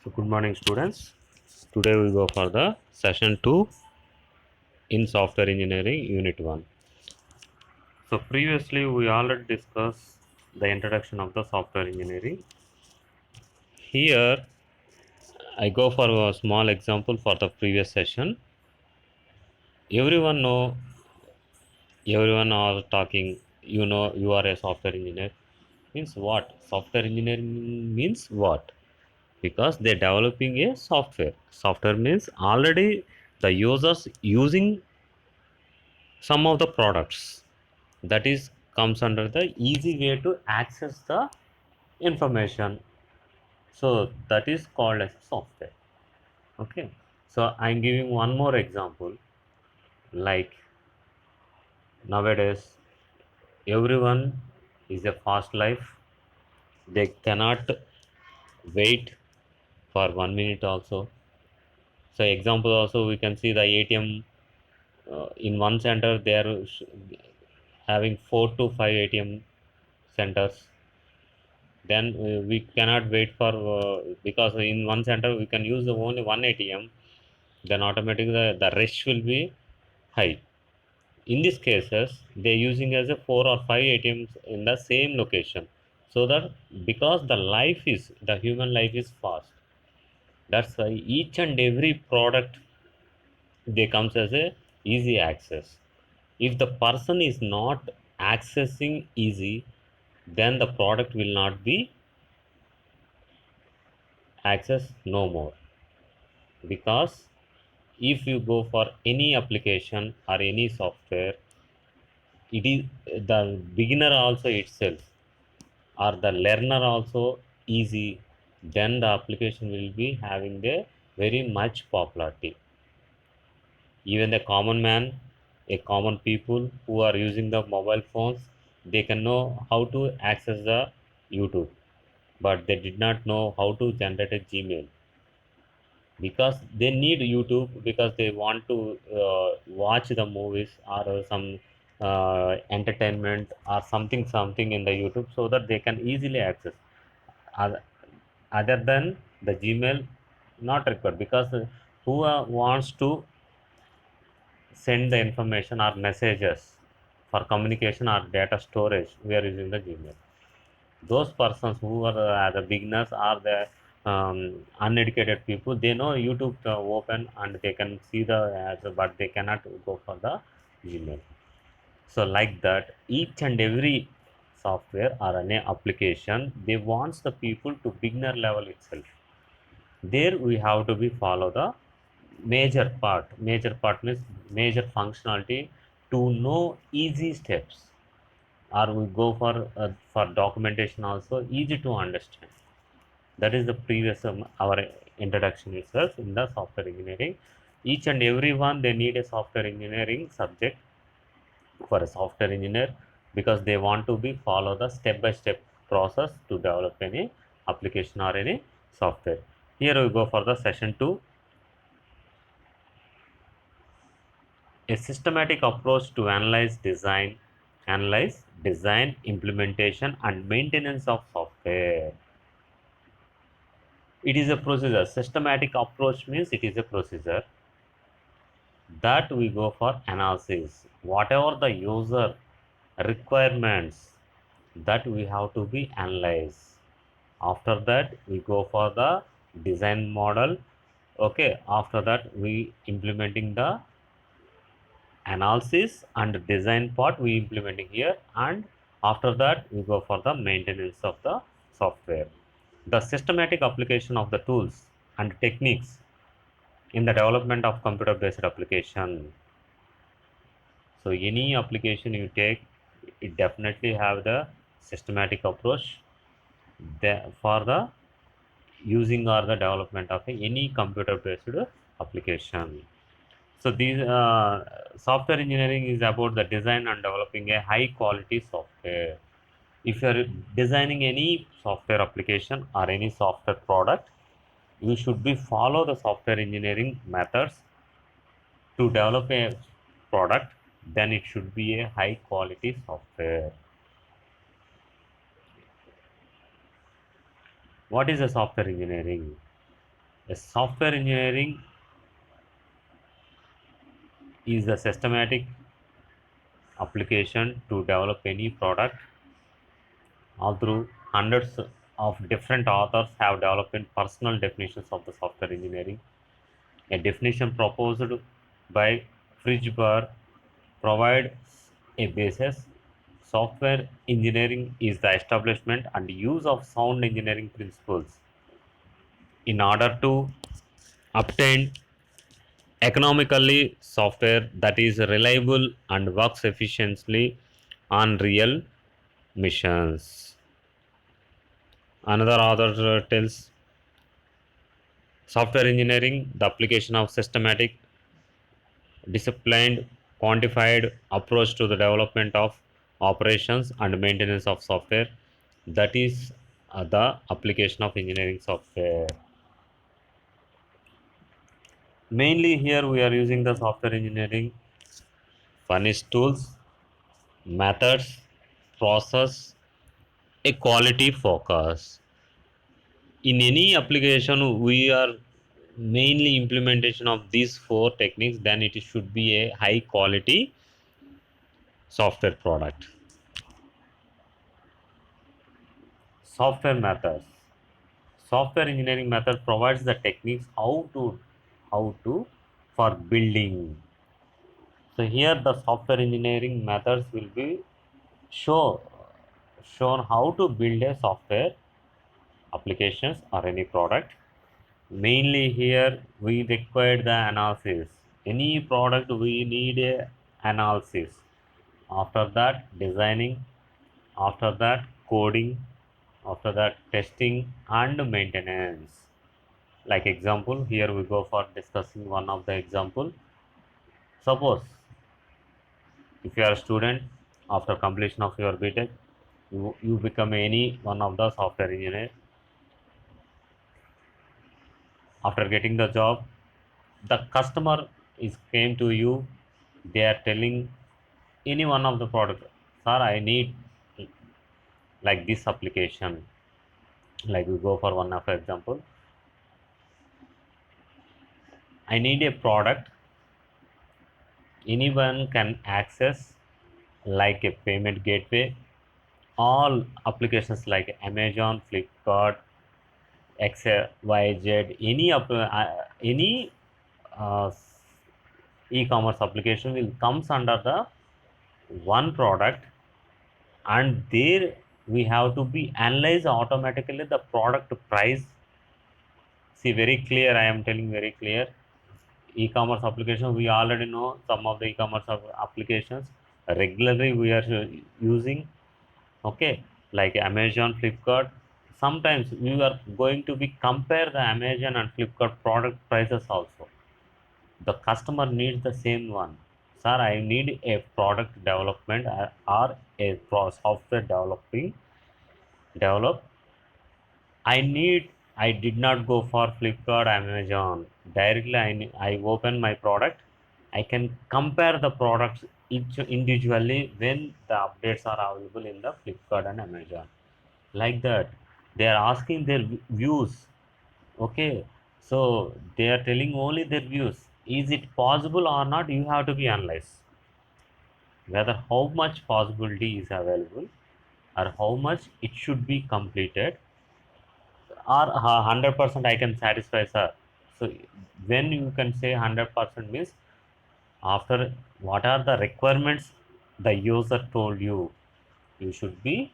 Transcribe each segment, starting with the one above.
So good morning students. Today we go for the session 2 in software engineering unit 1. So previously we already discussed the introduction of the software engineering. Here I go for a small example for the previous session. Everyone know, everyone are talking, you are a software engineer. Means what? Software engineering means what? Because they're developing a software. Software means already the users using some of the products, that is comes under the easy way to access the information, so that is called as software. Okay, so I'm giving one more example. Like nowadays everyone is a fast life, they cannot wait for 1 minute also. So example also we can see the ATM, in one center they are having 4 to 5 ATM centers. Then we cannot wait for, because in one center we can use the only one ATM, then automatically the rush will be high. In these cases they are using as a 4 or 5 ATMs in the same location, so that because the human life is fast, that's why each and every product they comes as a easy access. If the person is not accessing easy, then the product will not be access no more. Because if you go for any application or any software, it is the beginner also itself or the learner also easy, then the application will be having a very much popularity. Even the common man, a common people who are using the mobile phones, they can know how to access the YouTube, but they did not know how to generate a Gmail. Because they need YouTube, because they want to watch the movies or some entertainment or something in the YouTube, so that they can easily access. other, Other than the Gmail, not required. Because who wants to send the information or messages for communication or data storage, we are using the Gmail. Those persons who are the beginners or the uneducated people, they know YouTube open and they can see the ads, but they cannot go for the Gmail. So like that, each and every software or an application, they wants the people to beginner level itself. There we have to be follow the major part means major functionality, to know easy steps, or we go for documentation also easy to understand. That is the previous our introduction itself in the software engineering. Each and every one they need a software engineering subject for a software engineer, because they want to be follow the step by step process to develop any application or any software. Here we go for the session 2, a systematic approach to analyze design, implementation and maintenance of software. It is a procedure. Systematic approach means it is a procedure that we go for analysis, whatever the user requirements, that we have to be analyzed. After that we go for the design model. Okay, after that we implementing the analysis and design part we implementing here, and after that we go for the maintenance of the software. The systematic application of the tools and techniques in the development of computer based application. So any application you take, it definitely have the systematic approach for the using or the development of any computer based application. So these software engineering is about the design and developing a high quality software. If you are designing any software application or any software product, you should be follow the software engineering methods to develop a product. Then it should be a high quality software. What is a software engineering? A software engineering is the systematic application to develop any product. Although hundreds of different authors have developed personal definitions of the software engineering, a definition proposed by Fridgebar provides a basis. Software engineering is the establishment and use of sound engineering principles in order to obtain economically software that is reliable and works efficiently on real missions. Another author tells software engineering, the application of systematic, disciplined, quantified approach to the development of operations and maintenance of software. That is the application of engineering software. Mainly here we are using the software engineering furnish tools, methods, process, a quality focus. In any application, we are mainly implementation of these four techniques, then it should be a high quality software product. Software methods. Software engineering method provides the techniques how to for building. So here the software engineering methods will be show shown how to build a software applications or any product. Mainly here we require the analysis. Any product we need a analysis. After that designing, after that coding, after that testing and maintenance. Like example, here we go for discussing one of the example. Suppose if you are a student, after completion of your BTech, you become any one of the software engineer. After getting the job, the customer is came to you, they are telling any one of the product, sir, I need like this application. Like we go for one of example, I need a product anyone can access, like a payment gateway. All applications like Amazon, Flipkart, XYZ, any uh, e-commerce application will comes under the one product, and there we have to be analyze automatically the product price. See, very clear, I am telling very clear. E-commerce application, we already know some of the e-commerce applications regularly we are using. Okay, like Amazon, Flipkart. Sometimes we are going to be compare the Amazon and Flipkart product prices also. The customer needs the same one. Sir, I need a product development or a software develop. I did not go for Flipkart, Amazon. Directly I open my product. I can compare the products each individually when the updates are available in the Flipkart and Amazon. Like that. They are asking their views. Okay. So they are telling only their views. Is it possible or not? You have to be analyzed. Whether how much possibility is available or how much it should be completed, or 100% I can satisfy, sir. So when you can say 100% means after what are the requirements the user told you, you should be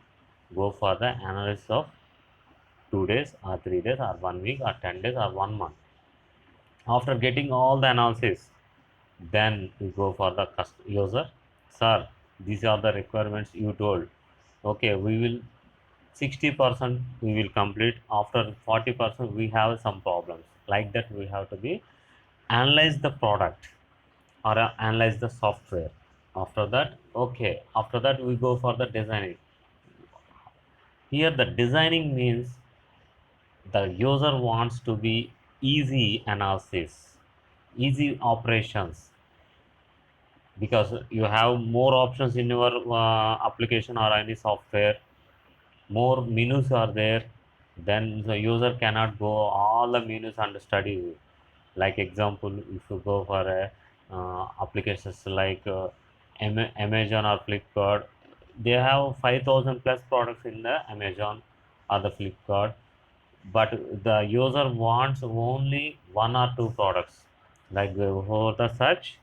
go for the analysis of 2 days or 3 days or 1 week or 10 days or 1 month. After getting all the analysis, then we go for the user. Sir, these are the requirements you told. Okay, we will 60% we will complete. After 40% we have some problems. Like that we have to be analyze the product or analyze the software. After that, okay, after that we go for the designing. Here the designing means the user wants to be easy analysis, easy operations, because you have more options in your application or any software, more menus are there. then the user cannot go all the menus and study. Like example, if you go for a applications like Amazon or Flipkart, they have 5,000 plus products in the Amazon or the Flipkart, but the user wants only one or two products. Like for the search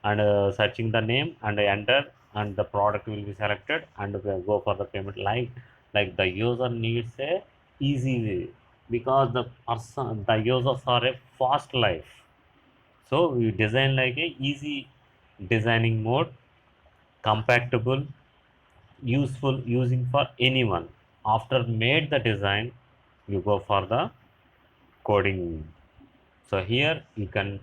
and searching the name and enter, and the product will be selected and go for the payment. Like the user needs a easy way, because the users are a fast life. So we design like a easy designing mode, compactable, useful using for anyone. After made the design, you go for the coding. So here you can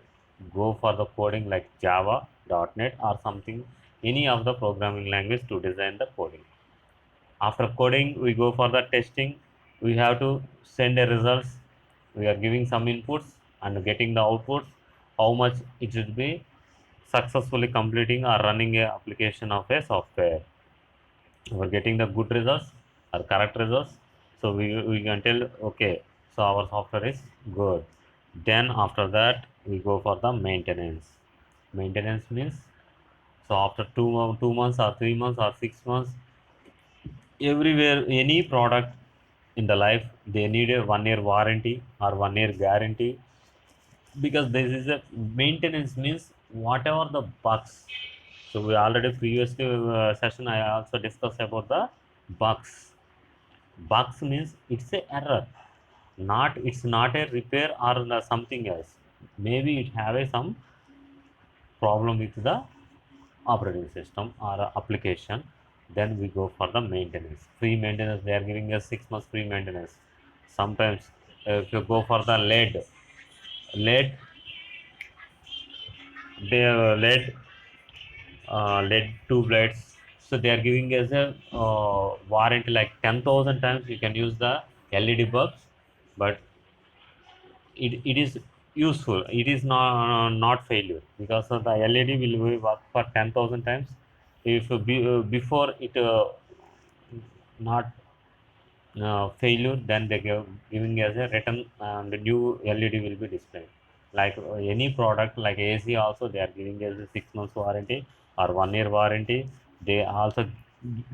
go for the coding like Java, .NET or something, any of the programming language to design the coding. After coding, we go for the testing. We have to send a results. We are giving some inputs and getting the outputs. How much it should be successfully completing or running a application of a software. We're getting the good results or correct results. So we can tell okay, so our software is good. Then after that we go for the maintenance. Maintenance means, so after 2 months or 3 months or 6 months, everywhere any product in the life they need a 1 year warranty or 1 year guarantee, because this is a maintenance means whatever the bugs. So we already previously session I also discussed about the bugs. Bugs means it's a error, not it's not a repair or something else. Maybe it have a some problem with the operating system or application. Then we go for the maintenance, free maintenance. They are giving us 6 months free maintenance. Sometimes if you go for the lead they lead two blades. So they are giving us a warranty like 10,000 times you can use the LED bulbs, but it is useful. It is not failure, because of the LED will work for 10,000 times. If before it not failure, then they giving as a return and the new LED will be displayed. Like any product like AC also they are giving as a 6 months warranty or 1 year warranty. They also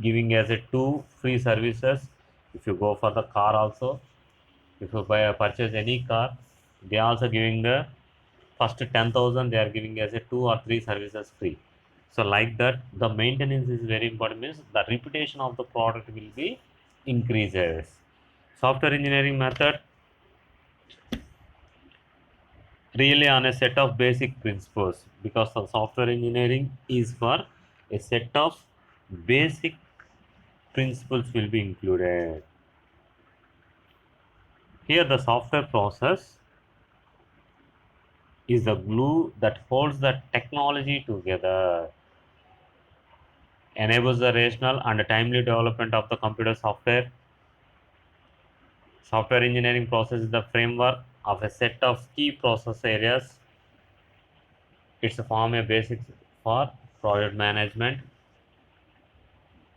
giving as a two free services. If you go for the car also, if you purchase any car, they also giving the first 10,000 they are giving as a two or three services free. So like that the maintenance is very important, means the reputation of the product will be increases. Software engineering method really on a set of basic principles, because the software engineering is for a set of basic principles will be included. Here the software process is the glue that holds the technology together, enables the rational and timely development of the computer software. Software engineering process is the framework of a set of key process areas. It's a form a basic for project management,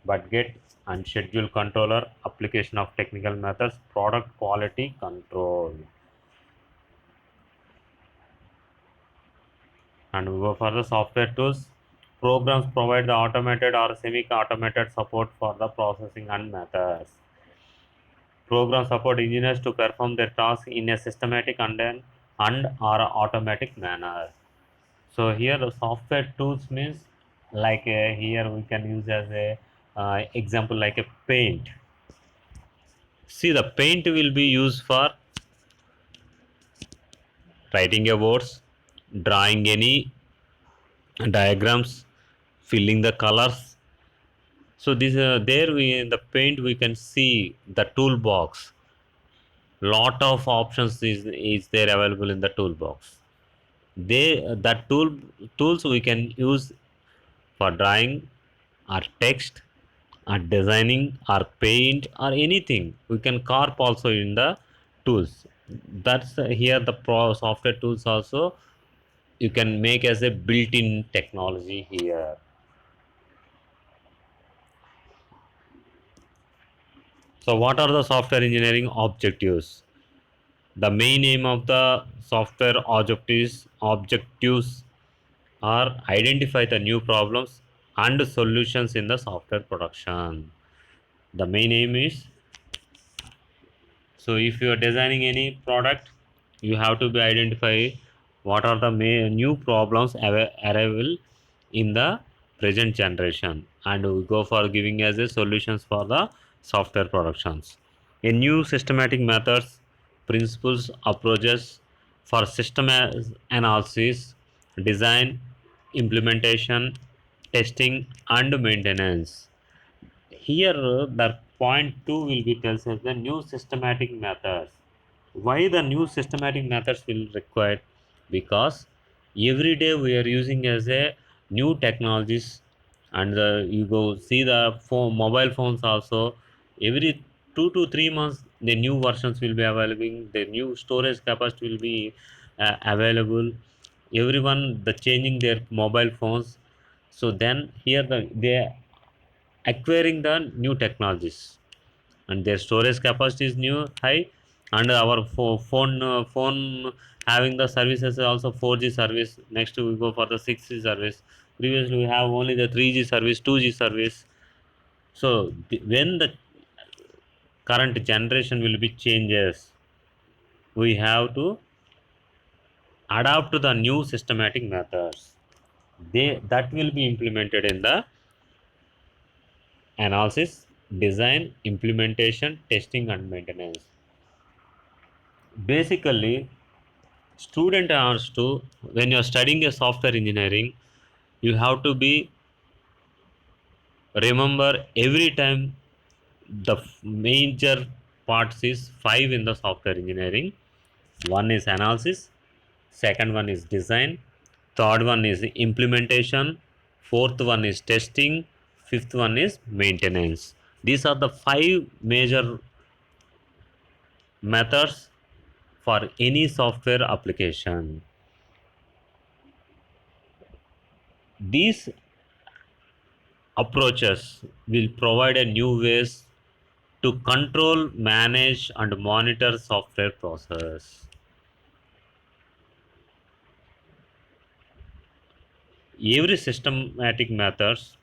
budget and schedule controller, application of technical methods, product quality control. And we go for the software tools. Programs provide the automated or semi-automated support for the processing and methods. Programs support engineers to perform their tasks in a systematic and or automatic manner. So here the software tools means like here we can use as a example like a paint. See the paint will be used for writing a words, drawing any diagrams, filling the colors. So this there we in the paint we can see the toolbox. Lot of options is there available in the toolbox. They that tools we can use for drawing or text or designing or paint or anything. We can carp also in the tools. That's here the software tools also you can make as a built-in technology here. So what are the software engineering objectives? The main aim of the software objectives are identify the new problems and solutions in the software production. The main aim is, so if you are designing any product, you have to be identify what are the new problems arrival in the present generation, and we go for giving as a solutions for the software productions. A new systematic methods, principles, approaches for system analysis, design, implementation, testing, and maintenance. Here, the point two will be tells us the new systematic methods. Why the new systematic methods will require? Because every day we are using as a new technologies, and you go see the phone, mobile phones also. Every 2 to 3 months, the new versions will be available. The new storage capacity will be available. Everyone the changing their mobile phones. So then here they acquiring the new technologies, and their storage capacity is new high, and our phone having the services also 4G service. Next we go for the 6G service. Previously we have only the 3G service, 2G service. So when the current generation will be changes, we have to adapt to the new systematic methods. They that will be implemented in the analysis, design, implementation, testing, and maintenance. Basically, student has to, when you are studying a software engineering, you have to be remember every time the major parts is five in the software engineering. One is analysis, second one is design, third one is implementation, fourth one is testing, fifth one is maintenance. These are the five major methods for any software application. These approaches will provide a new ways to control, manage, and monitor software process. Every systematic methods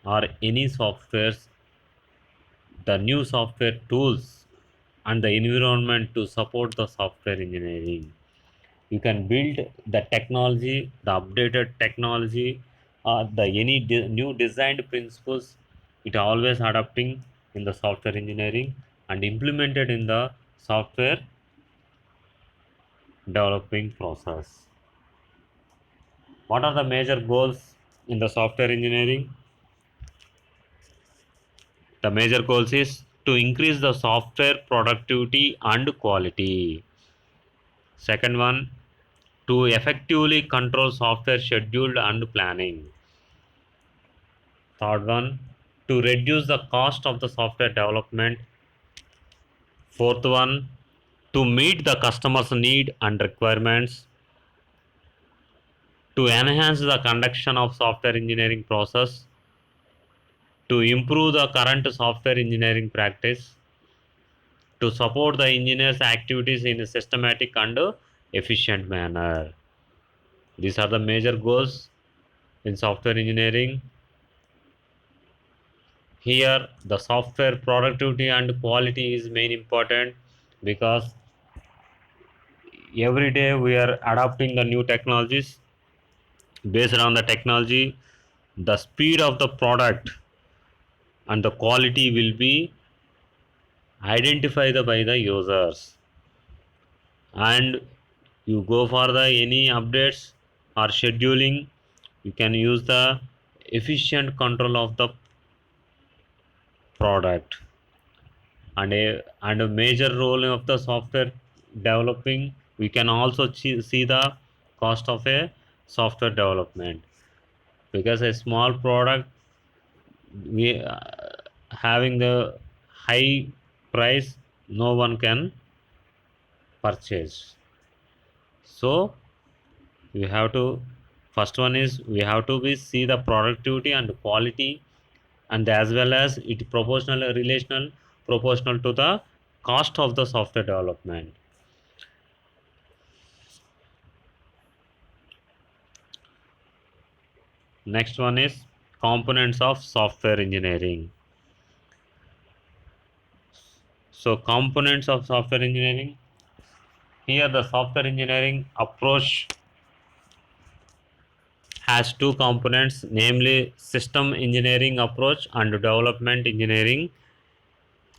or any softwares, the new software tools and the environment to support the software engineering. You can build the technology, the updated technology, the any new designed principles. It always adapting in the software engineering and implemented in the software developing process. What are the major goals in the software engineering? The major goals is to increase the software productivity and quality. Second one, to effectively control software schedule and planning. Third one, to reduce the cost of the software development. Fourth one, to meet the customer's need and requirements. To enhance the conduction of software engineering process. To improve the current software engineering practice. To support the engineers' activities in a systematic and efficient manner. These are the major goals in software engineering. Here, the software productivity and quality is main important, because every day we are adopting the new technologies. Based on the technology, the speed of the product and the quality will be identified by the users, and you go for the any updates or scheduling, you can use the efficient control of the product. And a major role of the software developing, we can also see the cost of a software development, because a small product, we having the high price, no one can purchase. So we have to, first one is we have to be see the productivity and quality, and as well as it proportional relational proportional to the cost of the software development. Next one is components of software engineering. So components of software engineering, here the software engineering approach has two components, namely system engineering approach and development engineering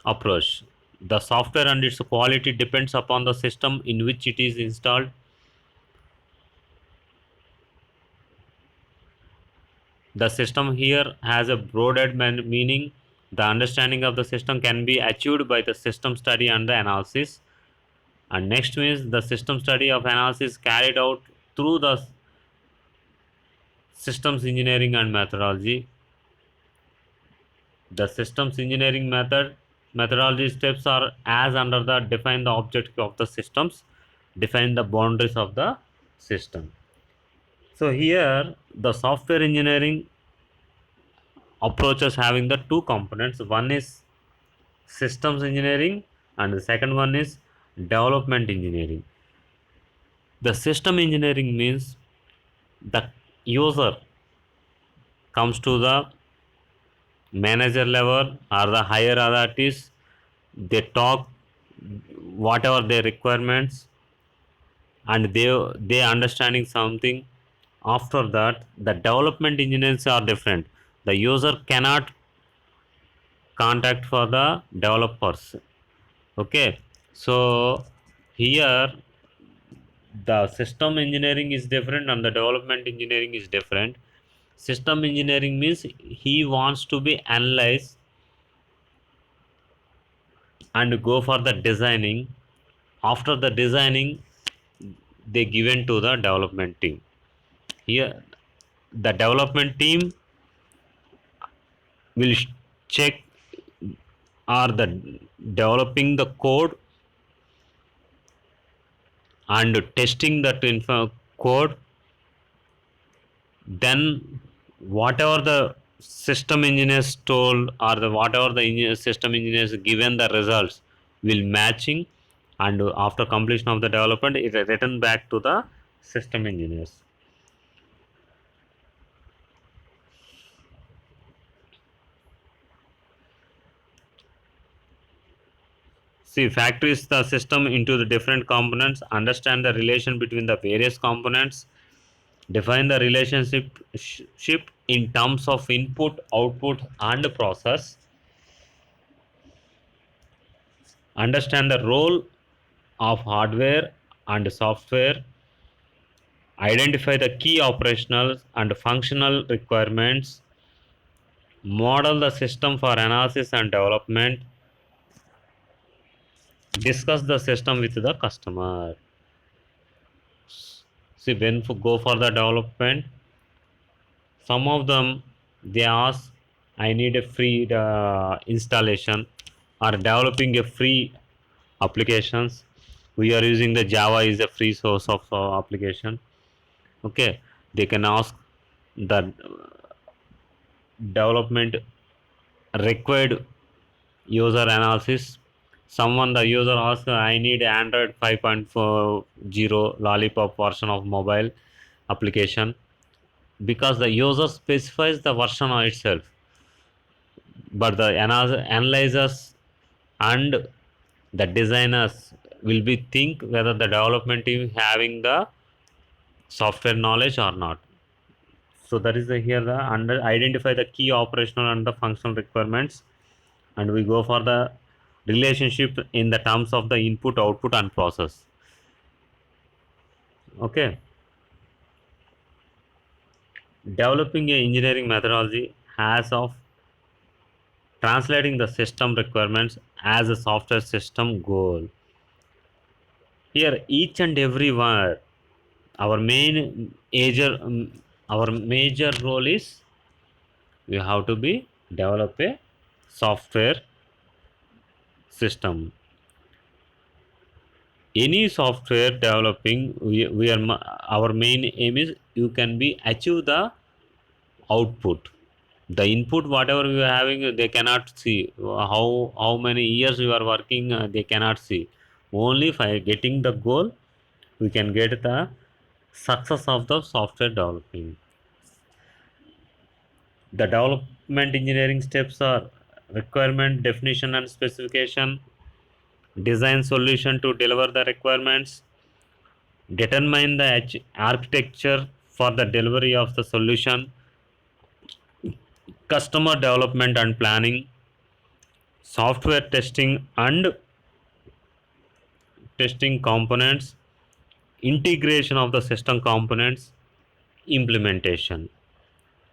approach. The software and its quality depends upon the system in which it is installed. The system here has a broader meaning. The understanding of the system can be achieved by the system study and the analysis. And next means the system study of analysis carried out through the systems engineering and methodology. The systems engineering methodology steps are as under the define the objective of the systems, define the boundaries of the system. So here the software engineering approaches having the two components. One is systems engineering and the second one is development engineering. The system engineering means the user comes to the manager level or the higher authorities, they talk whatever their requirements and they understanding something. After that the development engineers are different. The user cannot contact for the developers. Okay, so here the system engineering is different and the development engineering is different. System engineering means he wants to be analyzed and go for the designing. After the designing they given to the development team. Here the development team will check are the developing the code and testing that code. Then whatever the system engineers told or the whatever the system engineers given the results will matching, and after completion of the development it is returned back to the system engineers. See, factories the system into the different components, understand the relation between the various components, define the relationship in terms of input, output, and process, understand the role of hardware and software, identify the key operational and functional requirements, model the system for analysis and development, discuss the system with the customer. See, when go for the development, some of them they ask, I need a free installation or developing a free applications. We are using the Java is a free source of application. Okay, they can ask the development required user analysis. Someone the user asks, I need Android 5.40 lollipop version of mobile application, because the user specifies the version on itself, but the analyzers and the designers will be think whether the development team having the software knowledge or not. So that is the here the under identify the key operational and the functional requirements, and we go for the relationship in the terms of the input, output, and process. Okay, developing a engineering methodology has of translating the system requirements as a software system goal. Here each and every one, our main major our major role is we have to be develop a software system. Any software developing, we are our main aim is you can be achieve the output. The input whatever you are having, they cannot see how many years you are working, they cannot see. Only by getting the goal, we can get the success of the software developing. The development engineering steps are requirement definition and specification, design solution to deliver the requirements, determine the architecture for the delivery of the solution, customer development and planning, software testing and testing components, integration of the system components, implementation.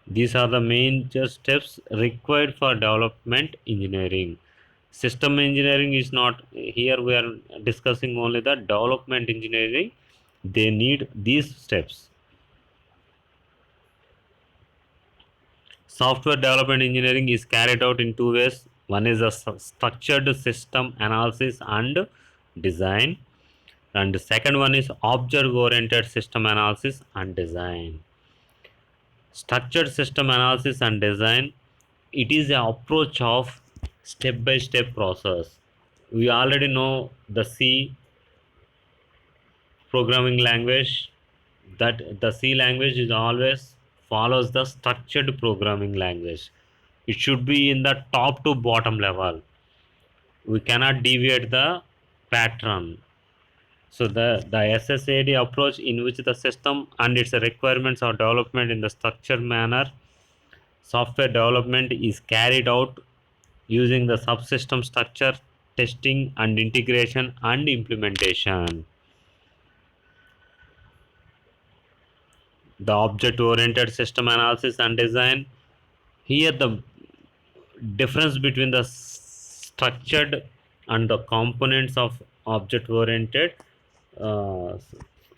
These are the major steps required for development engineering. System engineering is not here, we are discussing only the development engineering. They need these steps. Software development engineering is carried out in two ways. One is a structured system analysis and design, and the second one is object oriented system analysis and design. Structured system analysis and design, it is an approach of step by step process. We already know the C programming language, that the C language is always follows the structured programming language. It should be in the top to bottom level. We cannot deviate the pattern. So the SSAD approach, in which the system and its requirements are development in the structured manner. Software development is carried out using the subsystem structure, testing and integration and implementation. The object oriented system analysis and design. Here the difference between the structured and the components of uh,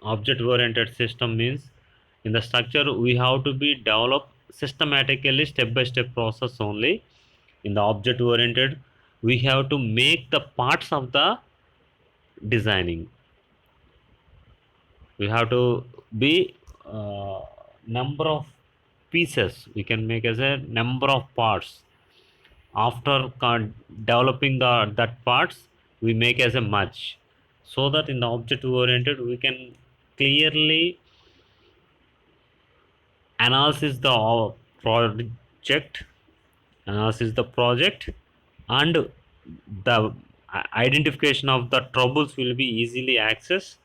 object oriented system means, in the structure we have to be developed systematically, step by step process only. In the object oriented, we have to make the parts of the designing. We have to be number of pieces we can make as a number of parts. After developing that parts, we make as a merge, so that in the object oriented we can clearly analysis the project analysis the project, and the identification of the troubles will be easily accessed,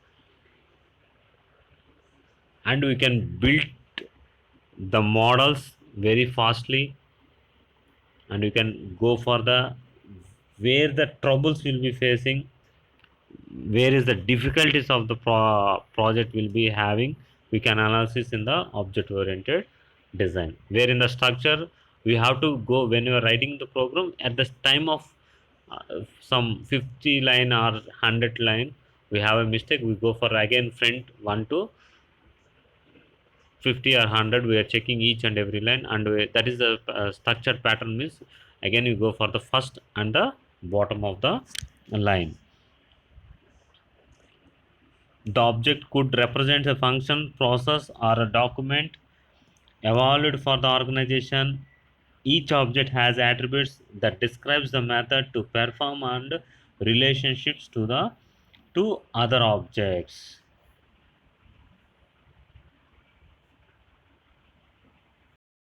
and we can build the models very fastly, and you can go for the where the troubles will be facing, where is the difficulties of the project will be having. We can analysis in the object oriented design, where in the structure we have to go when you are writing the program at the time of some 50 line or 100 line, we have a mistake, we go for again front 1 to 50 or 100, we are checking each and every line, and that is the structured pattern means, again you go for the first and the bottom of the line. The object could represent a function, process, or a document evolved for the organization. Each object has attributes that describes the method to perform and relationships to the two other objects.